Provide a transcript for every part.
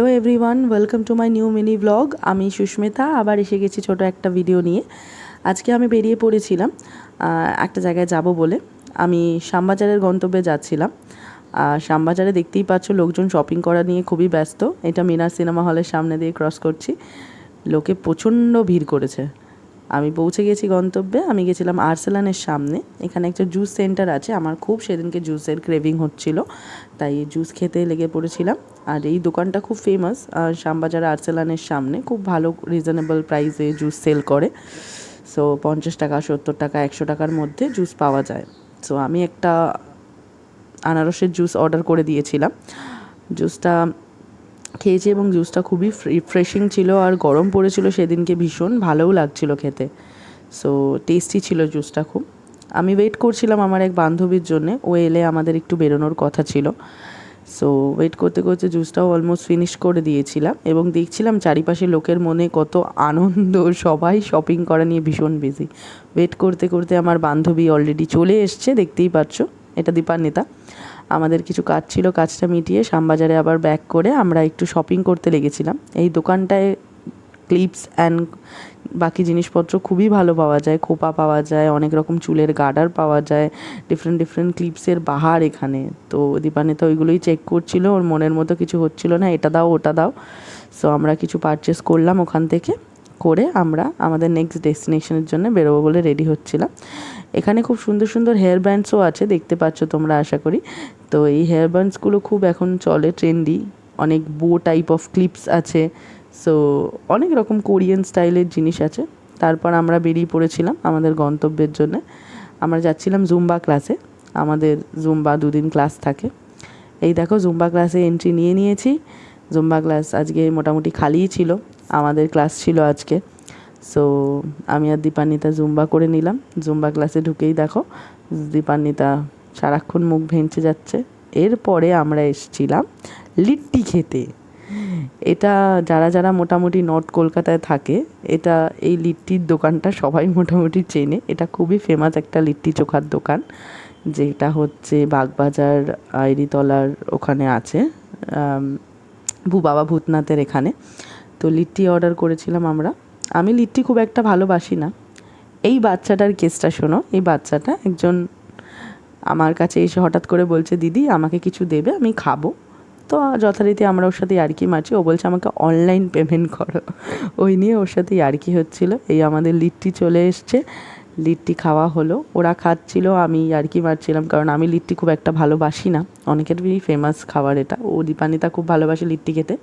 Hello everyone, welcome to my new mini blog. আমি সুস্মিতা আবার এসে গেছি ছোট একটা ভিডিও নিয়ে। আজকে আমি বেরিয়ে পড়েছিলাম একটা জায়গায় যাব বলে। আমি শ্যামবাজারের গন্তব্যে যাচ্ছিলাম। শ্যামবাজারে দেখতেই পাচ্ছ লোকজন শপিং করা নিয়ে খুবই ব্যস্ত। এটা মিনার সিনেমা হলের সামনে দিয়ে ক্রস করছি, লোকে প্রচণ্ড ভিড় করেছে। আমি পৌঁছে গেছি গন্তব্যে। আমি গেছিলাম আর্সেলানের সামনে, এখানে একটা জুস সেন্টার আছে। আমার খুব সেদিনকে জুসের ক্রেভিং হচ্ছিল, তাই জুস খেতে লেগে পড়েছিলাম। আর এই দোকানটা খুব ফেমাস শ্যামবাজার আর্সেলানের সামনে, খুব ভালো রিজনেবল প্রাইসে জুস সেল করে। সো 50 টাকা, 70 টাকা, 100 টাকার মধ্যে জুস পাওয়া যায়। সো আমি একটা আনারসের জুস অর্ডার করে দিয়েছিলাম। জুসটা খেয়েছি এবং জুসটা খুবই রিফ্রেশিং ছিল আর গরম পড়েছিল সেদিনকে, ভীষণ ভালোও লাগছিল খেতে। সো টেস্টি ছিল জুসটা খুব। আমি ওয়েট করছিলাম আমার এক বান্ধবীর জন্যে, ও এলে আমাদের একটু বেরোনোর কথা ছিল। সো ওয়েট করতে করতে জুসটাও অলমোস্ট ফিনিশ করে দিয়েছিলাম এবং দেখছিলাম চারিপাশে লোকের মনে কত আনন্দ, সবাই শপিং করা নিয়ে ভীষণ বিজি। ওয়েট করতে করতে আমার বান্ধবী অলরেডি চলে এসছে, দেখতেই পাচ্ছ। এটা দীপান্বিতা। আমাদের কিছু কাজ ছিল, কাজটা মিটিয়ে শ্যামবাজারে আবার ব্যাক করে আমরা একটু শপিং করতে লেগেছিলাম। এই দোকানটায় ক্লিপস অ্যান্ড বাকি জিনিসপত্র খুবই ভালো পাওয়া যায়। খোপা পাওয়া যায়, অনেক রকম চুলের গার্ডার পাওয়া যায়, ডিফারেন্ট ক্লিপসের বাহার এখানে। তো দীপান্বিতা ওইগুলোই চেক করছিল, ওর মনের মতো কিছু হচ্ছিল না, এটা দাও ওটা দাও। সো আমরা কিছু পারচেস করলাম ওখান থেকে, করে আমরা আমাদের নেক্সট ডেস্টিনেশনের জন্য বেরোবো বলে রেডি হচ্ছিলাম। এখানে খুব সুন্দর সুন্দর হেয়ার ব্যান্ডসও আছে, দেখতে পাচ্ছ তোমরা আশা করি। তো এই হেয়ার ব্যান্ডসগুলো খুব এখন চলে, ট্রেন্ডি। অনেক বো টাইপ অফ ক্লিপস আছে। সো অনেক রকম কোরিয়ান স্টাইলের জিনিস আছে। তারপর আমরা বেরিয়ে পড়েছিলাম আমাদের গন্তব্যের জন্য। আমরা যাচ্ছিলাম জুম্বা ক্লাসে। আমাদের জুম্বা 2 দিন ক্লাস থাকে। এই দেখো জুম্বা ক্লাসে এন্ট্রি নিয়ে নিয়েছি। জুম্বা ক্লাস আজকে মোটামুটি খালিই ছিল, আমাদের ক্লাস ছিল আজকে। সো আমি আর দীপান্বিতা জুম্বা করে নিলাম। জুম্বা ক্লাসে ঢুকেই দেখো দীপান্বিতা সারাক্ষণ মুখ ভেঙচে যাচ্ছে। এরপরে আমরা এসেছিলাম লিট্টি খেতে। এটা যারা যারা মোটামুটি নর্থ কলকাতায় থাকে, এটা এই লিট্টির দোকানটা সবাই মোটামুটি চেনে। এটা খুবই ফেমাস একটা লিট্টি চোখার দোকান, যেটা হচ্ছে বাগবাজার আইরিতলার ওখানে আছে, বাবা ভূতনাথের এখানে। তো লিট্টি অর্ডার করেছিলাম আমরা। আমি লিট্টি খুব একটা ভালোবাসি না। এই বাচ্চাটার কেসটা শোনো। এই বাচ্চাটা একজন আমার কাছে এসে হঠাৎ করে বলছে, দিদি আমাকে কিছু দেবে, আমি খাবো। তো যথারীতি আমরা ওর সাথে ইয়ার্কি মারছি। ও বলছে আমাকে অনলাইন পেমেন্ট করো। ওই নিয়ে ওর সাথে ইয়ার্কি হচ্ছিলো। এই আমাদের লিট্টি চলে এসছে, লিট্টি খাওয়া হলো। ওরা খাচ্ছিল, আমি ইয়ার্কি মারছিলাম, কারণ আমি লিট্টি খুব একটা ভালোবাসি না। অনেকেরই ফেমাস খাবার এটা। ও দীপান্বিতা খুব ভালোবাসে লিট্টি খেতে।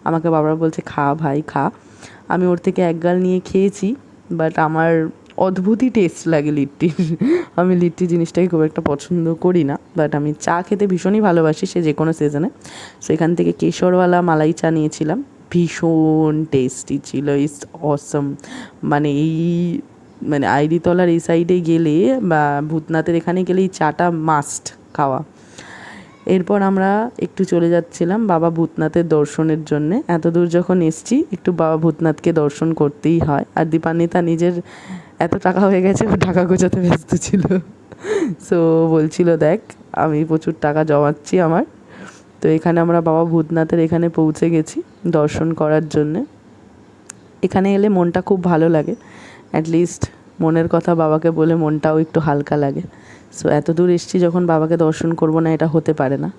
আমাকে বাবা বলছে খা ভাই খা। আমি ওর থেকে এক গাল নিয়ে খেয়েছি, বাট আমার অদ্ভুতই টেস্ট লাগে লিট্টির। আমি লিট্টি জিনিসটাকে খুব একটা পছন্দ করি না, বাট আমি চা খেতে ভীষণই ভালোবাসি, সে যে কোনো সিজনে। সো এখান থেকে কেশরওয়ালা মালাই চা নিয়েছিলাম, ভীষণ টেস্টি ছিল। ইটস অসম। মানে আইরিতলার এই সাইডে গেলে বা ভূতনাথের এখানে গেলে এই চাটা মাস্ট খাওয়া। এরপর আমরা একটু চলে যাচ্ছিলাম বাবা ভূতনাথের দর্শনের জন্যে। এত দূর যখন এসছি একটু বাবা ভূতনাথকে দর্শন করতেই হয়। আর দীপান্বিতা নিজের এত টাকা হয়ে গেছে, ও টাকা গোছাতে ব্যস্ত ছিল। সো বলছিল দেখ আমি প্রচুর টাকা জমাচ্ছি আমার। তো এখানে আমরা বাবা ভূতনাথের এখানে পৌঁছে গেছি দর্শন করার জন্যে। এখানে এলে মনটা খুব ভালো লাগে। অ্যাটলিস্ট মনের কথা বাবাকে বলে মনটাও একটু হালকা লাগে। সো এত দূর এসছি যখন বাবাকে দর্শন করবো না, এটা হতে পারে না।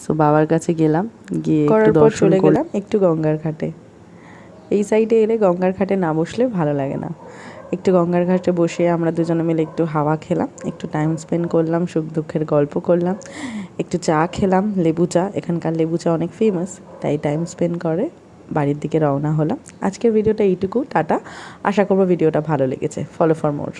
সো বাবার কাছে গেলাম, গিয়ে একটু দর্শন চলে গেলাম একটু গঙ্গার ঘাটে। এই সাইডে এলে গঙ্গার ঘাটে না বসলে ভালো লাগে না। একটু গঙ্গার ঘাটে বসে আমরা দুজনে মিলে একটু হাওয়া খেলাম, একটু টাইম স্পেন্ড করলাম, সুখ দুঃখের গল্প করলাম, একটু চা খেলাম, লেবু চা। এখানকার লেবু চা অনেক ফেমাস, তাই টাইম স্পেন্ড করে বাড়ির দিকে রওনা হলাম। আজকের ভিডিওটা এইটুকু, টাটা। আশা করবো ভিডিওটা ভালো লেগেছে। Follow for more.